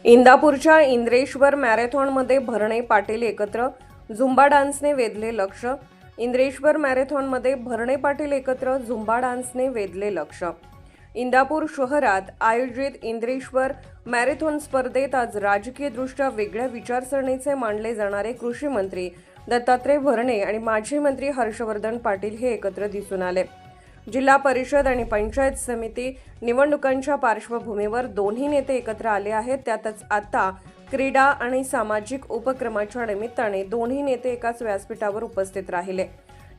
इंदापूरच्या इंद्रेश्वर मॅरेथॉनमध्ये भरणे पाटील एकत्र, झुंबा डान्सने वेधले लक्ष. इंद्रेश्वर मॅरेथॉनमध्ये भरणे पाटील एकत्र, झुंबा डान्सने वेधले लक्ष. इंदापूर शहरात आयोजित इंद्रेश्वर मॅरेथॉन स्पर्धेत आज राजकीयदृष्ट्या वेगळ्या विचारसरणीचे मानले जाणारे कृषी मंत्री दत्तात्रय भरणे आणि माजी मंत्री हर्षवर्धन पाटील हे एकत्र दिसून आले. जिल्हा परिषद आणि पंचायत समिती निवडणुकांच्या पार्श्वभूमीवर दोन्ही नेते एकत्र आले आहेत. त्यातच आता क्रीडा आणि सामाजिक उपक्रमाच्या निमित्ताने दोन्ही नेते एकाच व्यासपीठावर उपस्थित राहिले.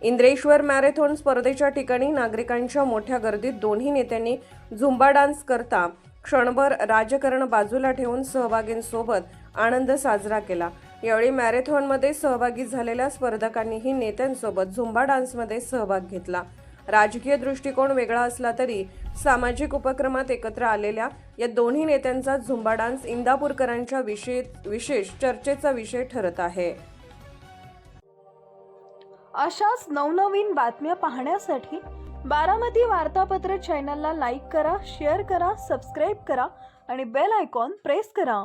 इंद्रेश्वर मॅरेथॉन स्पर्धेच्या ठिकाणी नागरिकांच्या मोठ्या गर्दीत दोन्ही नेत्यांनी झुंबा डान्स करता क्षणभर राजकारण बाजूला ठेवून सहभागींसोबत आनंद साजरा केला. यावेळी मॅरेथॉनमध्ये सहभागी झालेल्या स्पर्धकांनीही नेत्यांसोबत झुंबा डान्समध्ये सहभाग घेतला. राजकीय दृष्टिकोन वेगळा असला तरी सामाजिक उपक्रमात एकत्र आलेल्या या दोन्ही नेत्यांचा झुंबा डान्स इंदापूरकरांच्या विशेष चर्चेचा विषय ठरत आहे. अशाच नवनवीन बातम्या पाहण्यासाठी बारामती वार्तापत्र चॅनलला लाईक करा, शेअर करा, सबस्क्राईब करा आणि बेल आयकॉन प्रेस करा.